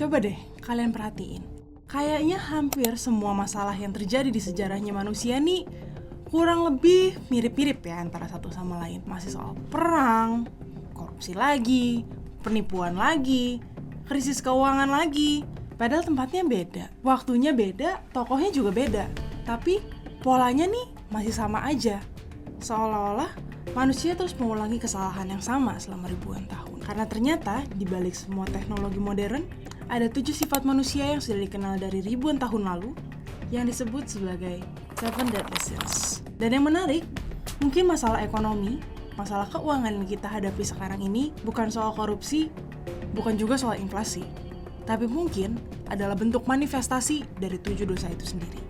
Coba deh kalian perhatiin. Kayaknya hampir semua masalah yang terjadi di sejarahnya manusia nih kurang lebih mirip-mirip ya antara satu sama lain. Masih soal perang, korupsi lagi, penipuan lagi, krisis keuangan lagi. Padahal tempatnya beda, waktunya beda, tokohnya juga beda. Tapi polanya nih masih sama aja. Seolah-olah manusia terus mengulangi kesalahan yang sama selama ribuan tahun. Karena ternyata di balik semua teknologi modern, ada 7 sifat manusia yang sudah dikenal dari ribuan tahun lalu yang disebut sebagai 7 deadly sins. Dan yang menarik, mungkin masalah ekonomi, masalah keuangan yang kita hadapi sekarang ini bukan soal korupsi, bukan juga soal inflasi, tapi mungkin adalah bentuk manifestasi dari 7 dosa itu sendiri.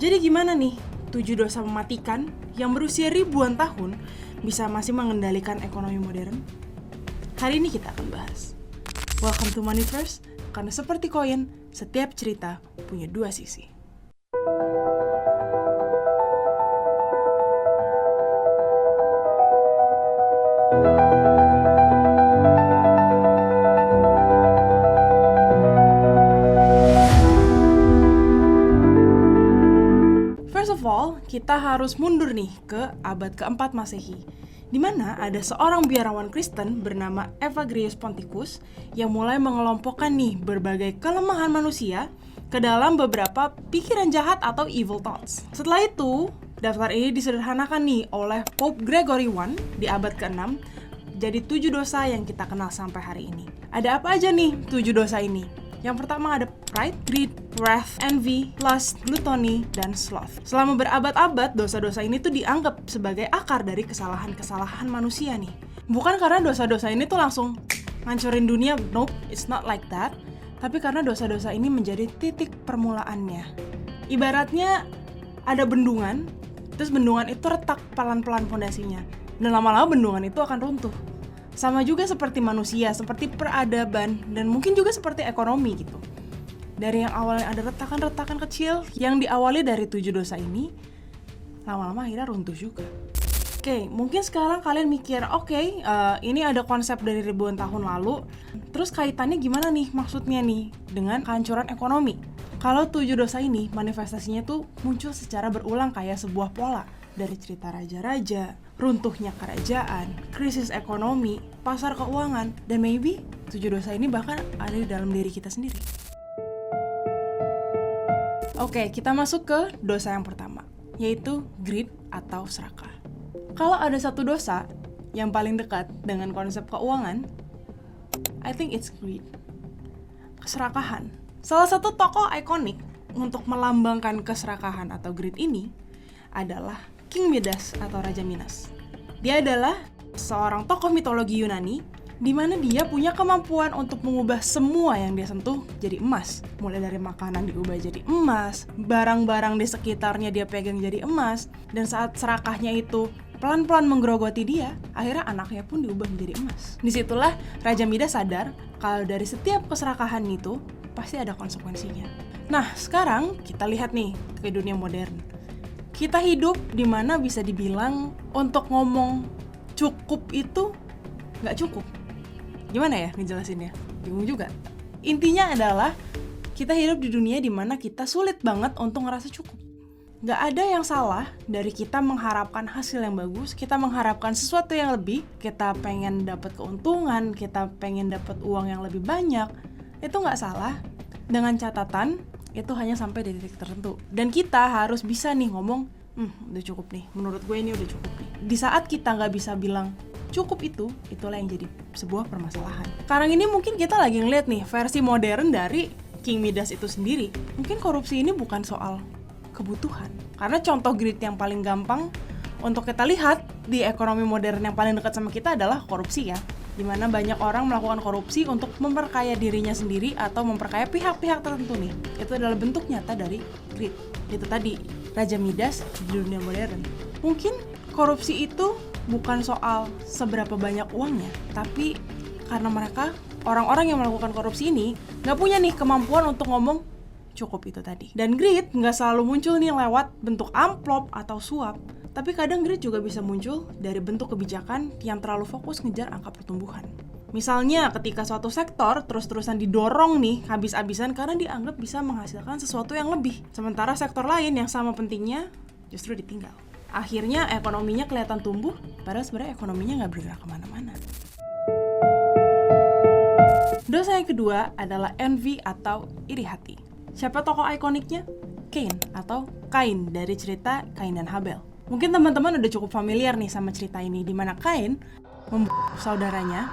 Jadi gimana nih 7 dosa mematikan yang berusia ribuan tahun bisa masih mengendalikan ekonomi modern? Hari ini kita akan bahas. Welcome to Moneyverse, karena seperti koin, setiap cerita punya 2 sisi. First of all, kita harus mundur nih ke abad keempat Masehi, di mana ada seorang biarawan Kristen bernama Evagrius Ponticus yang mulai mengelompokkan nih berbagai kelemahan manusia ke dalam beberapa pikiran jahat atau evil thoughts. Setelah itu, daftar ini disederhanakan nih oleh Pope Gregory I di abad ke-6 jadi 7 dosa yang kita kenal sampai hari ini. Ada apa aja nih 7 dosa ini? Yang pertama ada pride, greed, wrath, envy, lust, gluttony, dan sloth. Selama berabad-abad, dosa-dosa ini tuh dianggap sebagai akar dari kesalahan-kesalahan manusia nih. Bukan karena dosa-dosa ini tuh langsung ngancurin dunia, nope, it's not like that. Tapi karena dosa-dosa ini menjadi titik permulaannya. Ibaratnya ada bendungan, terus bendungan itu retak pelan-pelan fondasinya. Dan lama-lama bendungan itu akan runtuh. Sama juga seperti manusia, seperti peradaban, dan mungkin juga seperti ekonomi gitu. Dari yang awalnya ada retakan-retakan kecil yang diawali dari 7 dosa ini, lama-lama akhirnya runtuh juga. Oke, mungkin sekarang kalian mikir, ini ada konsep dari ribuan tahun lalu, terus kaitannya gimana nih maksudnya nih dengan kehancuran ekonomi? Kalau 7 dosa ini manifestasinya tuh muncul secara berulang kayak sebuah pola. Dari cerita raja-raja, runtuhnya kerajaan, krisis ekonomi, pasar keuangan, dan maybe 7 dosa ini bahkan ada di dalam diri kita sendiri. Oke, kita masuk ke dosa yang pertama, yaitu greed atau serakah. Kalau ada satu dosa yang paling dekat dengan konsep keuangan, I think it's greed. Keserakahan. Salah satu tokoh ikonik untuk melambangkan keserakahan atau greed ini adalah King Midas atau Raja Minas. Dia adalah seorang tokoh mitologi Yunani di mana dia punya kemampuan untuk mengubah semua yang dia sentuh jadi emas. Mulai dari makanan diubah jadi emas, barang-barang di sekitarnya dia pegang jadi emas, dan saat serakahnya itu pelan-pelan menggerogoti dia, akhirnya anaknya pun diubah menjadi emas. Disitulah Raja Midas sadar kalau dari setiap keserakahan itu pasti ada konsekuensinya. Nah, sekarang kita lihat nih ke dunia modern. Kita hidup di mana bisa dibilang untuk ngomong cukup itu nggak cukup. Gimana ya ngejelasinnya? Bingung juga. Intinya adalah kita hidup di dunia di mana kita sulit banget untuk ngerasa cukup. Nggak ada yang salah dari kita mengharapkan hasil yang bagus, kita mengharapkan sesuatu yang lebih, kita pengen dapat keuntungan, kita pengen dapat uang yang lebih banyak. Itu nggak salah, dengan catatan itu hanya sampai di titik tertentu. Dan kita harus bisa nih ngomong, udah cukup nih, menurut gue ini udah cukup nih. Di saat kita nggak bisa bilang cukup itulah yang jadi sebuah permasalahan. Sekarang ini mungkin kita lagi ngeliat nih versi modern dari King Midas itu sendiri. Mungkin korupsi ini bukan soal kebutuhan. Karena contoh greed yang paling gampang untuk kita lihat di ekonomi modern yang paling dekat sama kita adalah korupsi ya. Dimana banyak orang melakukan korupsi untuk memperkaya dirinya sendiri atau memperkaya pihak-pihak tertentu nih. Itu adalah bentuk nyata dari greed. Itu tadi, Raja Midas di dunia modern. Mungkin korupsi itu bukan soal seberapa banyak uangnya, tapi karena mereka, orang-orang yang melakukan korupsi ini, nggak punya nih kemampuan untuk ngomong cukup itu tadi. Dan greed nggak selalu muncul nih lewat bentuk amplop atau suap. Tapi kadang greed juga bisa muncul dari bentuk kebijakan yang terlalu fokus ngejar angka pertumbuhan. Misalnya ketika suatu sektor terus-terusan didorong nih habis-habisan karena dianggap bisa menghasilkan sesuatu yang lebih. Sementara sektor lain yang sama pentingnya justru ditinggal. Akhirnya ekonominya kelihatan tumbuh, padahal sebenarnya ekonominya nggak bergerak kemana-mana. Dosa yang kedua adalah envy atau iri hati. Siapa tokoh ikoniknya? Cain atau Kain dari cerita Kain dan Habel. Mungkin teman-teman udah cukup familiar nih sama cerita ini, di mana Kain membunuh saudaranya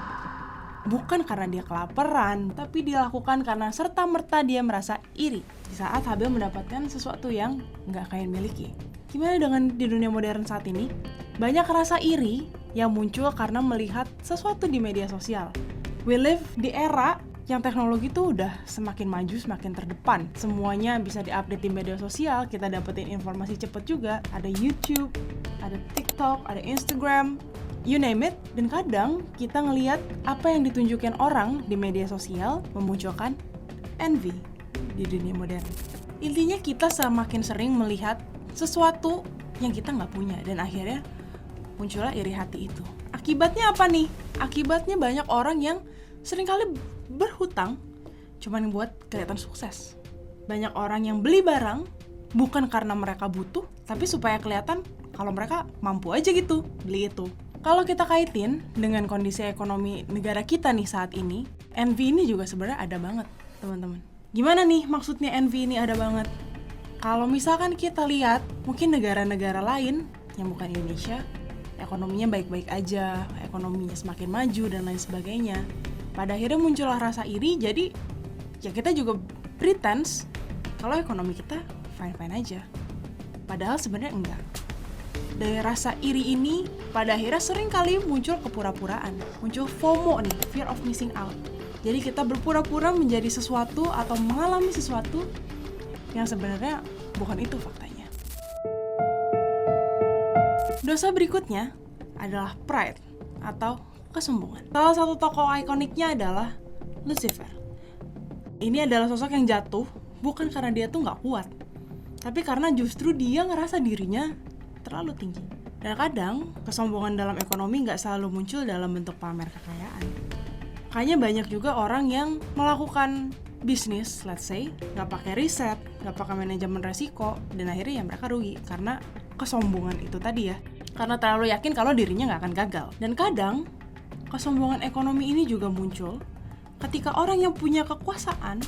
bukan karena dia kelaparan, tapi dilakukan karena serta-merta dia merasa iri di saat Habel mendapatkan sesuatu yang nggak Kain miliki. Gimana dengan di dunia modern saat ini? Banyak rasa iri yang muncul karena melihat sesuatu di media sosial. We live di era yang teknologi tuh udah semakin maju, semakin terdepan. Semuanya bisa diupdate di media sosial, kita dapetin informasi cepet juga. Ada YouTube, ada TikTok, ada Instagram, you name it. Dan kadang kita ngelihat apa yang ditunjukin orang di media sosial memunculkan envy di dunia modern. Intinya kita semakin sering melihat sesuatu yang kita nggak punya, dan akhirnya muncullah iri hati itu. Akibatnya apa nih? Akibatnya banyak orang yang seringkali berhutang cuman buat kelihatan sukses. Banyak orang yang beli barang bukan karena mereka butuh, tapi supaya kelihatan kalau mereka mampu aja gitu beli itu. Kalau kita kaitin dengan kondisi ekonomi negara kita nih saat ini, envy ini juga sebenarnya ada banget, teman-teman. Gimana nih maksudnya envy ini ada banget? Kalau misalkan kita lihat mungkin negara-negara lain yang bukan Indonesia, ekonominya baik-baik aja, ekonominya semakin maju dan lain sebagainya. Pada akhirnya muncullah rasa iri, jadi ya kita juga pretense kalau ekonomi kita fine-fine aja. Padahal sebenarnya enggak. Dari rasa iri ini pada akhirnya sering kali muncul kepura-puraan, muncul FOMO nih, fear of missing out. Jadi kita berpura-pura menjadi sesuatu atau mengalami sesuatu yang sebenarnya bukan itu faktanya. Dosa berikutnya adalah pride atau kesombongan. Salah satu tokoh ikoniknya adalah Lucifer. Ini adalah sosok yang jatuh bukan karena dia tuh nggak kuat, tapi karena justru dia ngerasa dirinya terlalu tinggi. Dan kadang kesombongan dalam ekonomi nggak selalu muncul dalam bentuk pamer kekayaan. Kayaknya banyak juga orang yang melakukan bisnis, let's say, nggak pakai riset, nggak pakai manajemen resiko, dan akhirnya ya mereka rugi karena kesombongan itu tadi ya. Karena terlalu yakin kalau dirinya nggak akan gagal. Dan kadang kesombongan ekonomi ini juga muncul ketika orang yang punya kekuasaan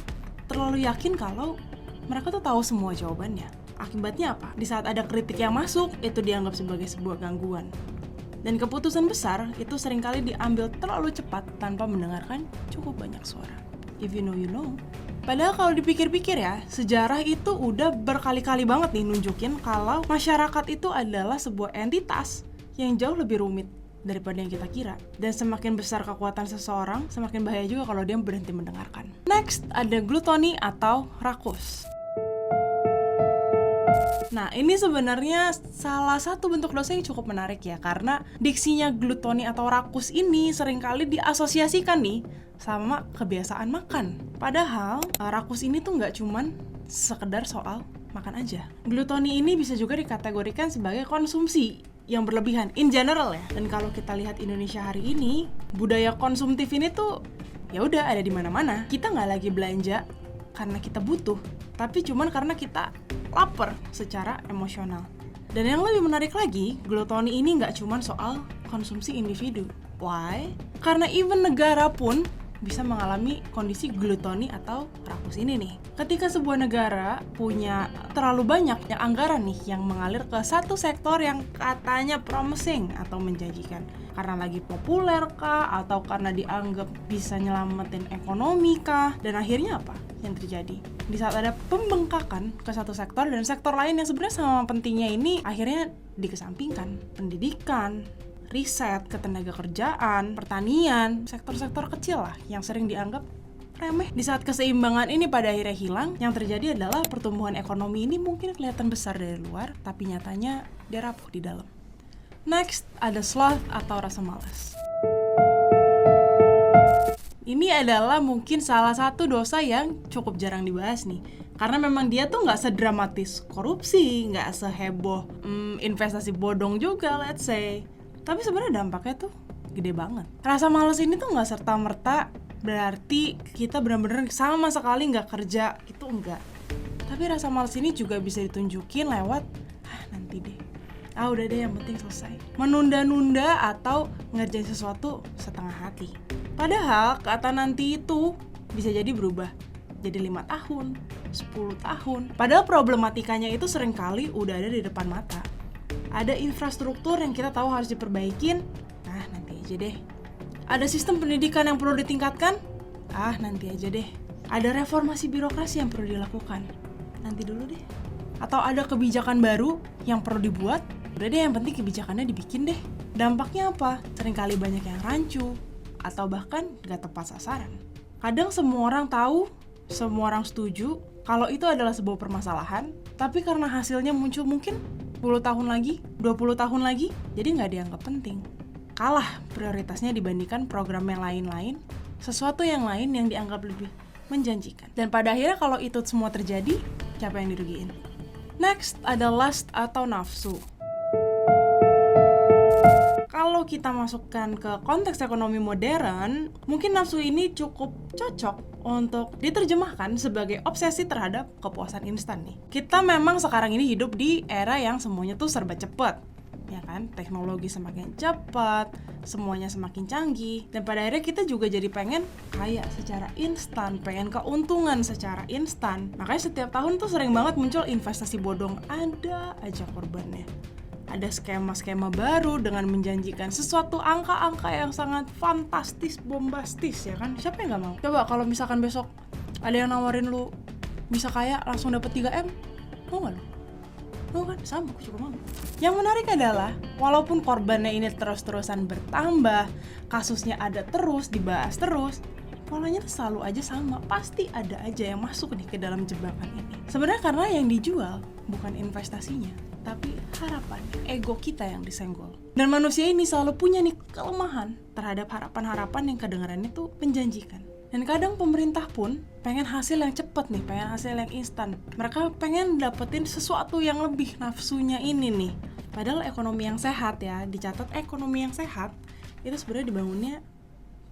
terlalu yakin kalau mereka tuh tahu semua jawabannya. Akibatnya apa? Di saat ada kritik yang masuk, itu dianggap sebagai sebuah gangguan. Dan keputusan besar itu seringkali diambil terlalu cepat tanpa mendengarkan cukup banyak suara. If you know, you know. Padahal kalau dipikir-pikir ya, sejarah itu udah berkali-kali banget nih nunjukin kalau masyarakat itu adalah sebuah entitas yang jauh lebih rumit daripada yang kita kira. Dan semakin besar kekuatan seseorang, semakin bahaya juga kalau dia berhenti mendengarkan. Next, ada glutoni atau rakus. Nah, ini sebenarnya salah satu bentuk dosa yang cukup menarik ya, karena diksinya glutoni atau rakus ini seringkali diasosiasikan nih sama kebiasaan makan. Padahal rakus ini tuh nggak cuman sekedar soal makan aja. Glutoni ini bisa juga dikategorikan sebagai konsumsi yang berlebihan in general ya. Dan kalau kita lihat Indonesia hari ini, budaya konsumtif ini tuh ya udah ada di mana-mana. Kita nggak lagi belanja karena kita butuh, tapi cuman karena kita lapar secara emosional. Dan yang lebih menarik lagi, glutoni ini nggak cuma soal konsumsi individu. Why? Karena even negara pun bisa mengalami kondisi glutoni atau rakus ini nih. Ketika sebuah negara punya terlalu banyak yang anggaran nih yang mengalir ke satu sektor yang katanya promising atau menjanjikan, karena lagi populer kah, atau karena dianggap bisa nyelamatin ekonomi kah, dan akhirnya apa yang terjadi? Di saat ada pembengkakan ke satu sektor dan sektor lain yang sebenarnya sama pentingnya ini akhirnya dikesampingkan. Pendidikan, riset, ketenaga kerjaan, pertanian, sektor-sektor kecil lah yang sering dianggap remeh. Di saat keseimbangan ini pada akhirnya hilang, yang terjadi adalah pertumbuhan ekonomi ini mungkin kelihatan besar dari luar, tapi nyatanya dia rapuh di dalam. Next, ada sloth atau rasa malas. Ini adalah mungkin salah satu dosa yang cukup jarang dibahas nih. Karena memang dia tuh nggak sedramatis korupsi, nggak seheboh investasi bodong juga, let's say. Tapi sebenarnya dampaknya tuh gede banget. Rasa malas ini tuh nggak serta-merta berarti kita benar-benar sama sekali nggak kerja, itu enggak. Tapi rasa malas ini juga bisa ditunjukin lewat, nanti deh, udah deh yang penting selesai. Menunda-nunda atau ngerjain sesuatu setengah hati. Padahal kata nanti itu bisa jadi berubah jadi 5 tahun, 10 tahun. Padahal problematikanya itu seringkali udah ada di depan mata. Ada infrastruktur yang kita tahu harus diperbaikin, nanti aja deh. Ada sistem pendidikan yang perlu ditingkatkan, nanti aja deh. Ada reformasi birokrasi yang perlu dilakukan, nanti dulu deh. Atau ada kebijakan baru yang perlu dibuat, udah deh yang penting kebijakannya dibikin deh. Dampaknya apa? Seringkali banyak yang rancu, atau bahkan gak tepat sasaran. Kadang semua orang tahu, semua orang setuju kalau itu adalah sebuah permasalahan, tapi karena hasilnya muncul mungkin 10 tahun lagi, 20 tahun lagi, jadi nggak dianggap penting. Kalah prioritasnya dibandingkan program yang lain-lain, sesuatu yang lain yang dianggap lebih menjanjikan. Dan pada akhirnya kalau itu semua terjadi, siapa yang dirugiin? Next ada lust atau nafsu. Kalau kita masukkan ke konteks ekonomi modern, mungkin nafsu ini cukup cocok untuk diterjemahkan sebagai obsesi terhadap kepuasan instan nih. Kita memang sekarang ini hidup di era yang semuanya tuh serba cepat, ya kan? Teknologi semakin cepat, semuanya semakin canggih, dan pada akhirnya kita juga jadi pengen kaya secara instan, pengen keuntungan secara instan. Makanya setiap tahun tuh sering banget muncul investasi bodong, ada aja korbannya. Ada skema-skema baru dengan menjanjikan sesuatu angka-angka yang sangat fantastis, bombastis, ya kan? Siapa yang gak mau? Coba kalau misalkan besok ada yang nawarin lu bisa kaya langsung dapet 3M, mau gak lu? Mau kan? Sama, aku juga mau. Yang menarik adalah, walaupun korbannya ini terus-terusan bertambah, kasusnya ada terus, dibahas terus, polanya tuh selalu aja sama, pasti ada aja yang masuk nih ke dalam jebakan ini. Sebenarnya karena yang dijual bukan investasinya, tapi harapan, ego kita yang disenggol. Dan manusia ini selalu punya nih kelemahan terhadap harapan-harapan yang kedengarannya tuh menjanjikan. Dan kadang pemerintah pun pengen hasil yang cepat nih, pengen hasil yang instan. Mereka pengen dapetin sesuatu yang lebih, nafsunya ini nih. Padahal ekonomi yang sehat ya, dicatat ekonomi yang sehat, itu sebenarnya dibangunnya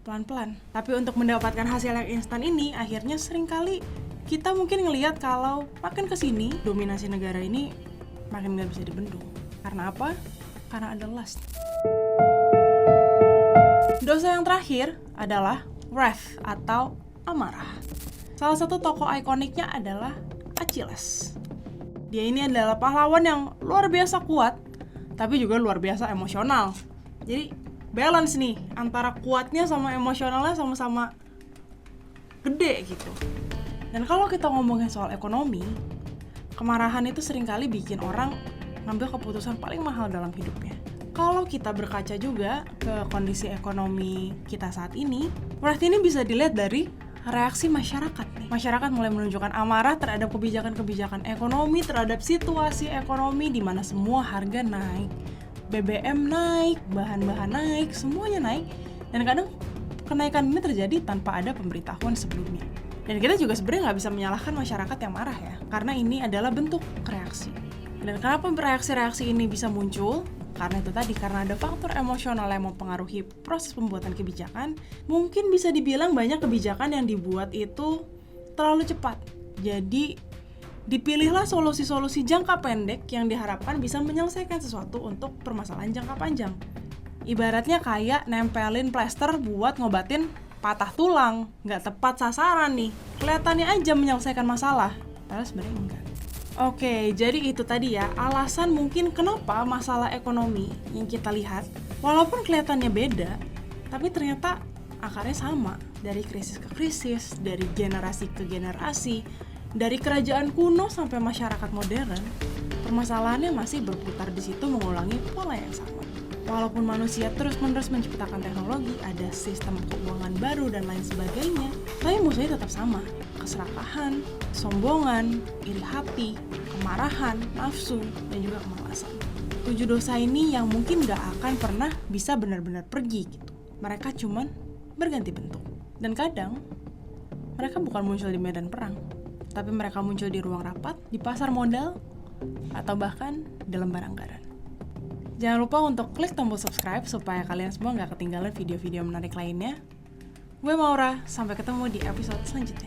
pelan-pelan. Tapi untuk mendapatkan hasil yang instan ini, akhirnya seringkali kita mungkin ngelihat kalau makin kesini, dominasi negara ini makin gak bisa dibendung. Karena apa? Karena ada lust. Dosa yang terakhir adalah wrath atau amarah. Salah satu tokoh ikoniknya adalah Achilles. Dia ini adalah pahlawan yang luar biasa kuat, tapi juga luar biasa emosional. Jadi balance nih antara kuatnya sama emosionalnya sama-sama gede gitu. Dan kalau kita ngomongin soal ekonomi, kemarahan itu seringkali bikin orang ngambil keputusan paling mahal dalam hidupnya. Kalau kita berkaca juga ke kondisi ekonomi kita saat ini, berarti ini bisa dilihat dari reaksi masyarakat nih. Masyarakat mulai menunjukkan amarah terhadap kebijakan-kebijakan ekonomi, terhadap situasi ekonomi di mana semua harga naik. BBM naik, bahan-bahan naik, semuanya naik. Dan kadang kenaikan ini terjadi tanpa ada pemberitahuan sebelumnya. Dan kita juga sebenarnya nggak bisa menyalahkan masyarakat yang marah ya, karena ini adalah bentuk reaksi. Dan kenapa reaksi-reaksi ini bisa muncul? Karena itu tadi, karena ada faktor emosional yang mempengaruhi proses pembuatan kebijakan. Mungkin bisa dibilang banyak kebijakan yang dibuat itu terlalu cepat. Jadi dipilihlah solusi-solusi jangka pendek yang diharapkan bisa menyelesaikan sesuatu untuk permasalahan jangka panjang. Ibaratnya kayak nempelin plester buat ngobatin patah tulang, nggak tepat sasaran nih. Kelihatannya aja menyelesaikan masalah, padahal sebenarnya enggak. Oke, jadi itu tadi ya, alasan mungkin kenapa masalah ekonomi yang kita lihat, walaupun kelihatannya beda, tapi ternyata akarnya sama. Dari krisis ke krisis, dari generasi ke generasi, dari kerajaan kuno sampai masyarakat modern, permasalahannya masih berputar di situ mengulangi pola yang sama. Walaupun manusia terus-menerus menciptakan teknologi, ada sistem keuangan baru dan lain sebagainya, tapi musuhnya tetap sama. Keserakahan, kesombongan, iri hati, kemarahan, nafsu, dan juga kemalasan. 7 dosa ini yang mungkin gak akan pernah bisa benar-benar pergi gitu. Mereka cuman berganti bentuk. Dan kadang, mereka bukan muncul di medan perang, tapi mereka muncul di ruang rapat, di pasar modal, atau bahkan di lembar anggaran. Jangan lupa untuk klik tombol subscribe supaya kalian semua nggak ketinggalan video-video menarik lainnya. Gue Maura, sampai ketemu di episode selanjutnya.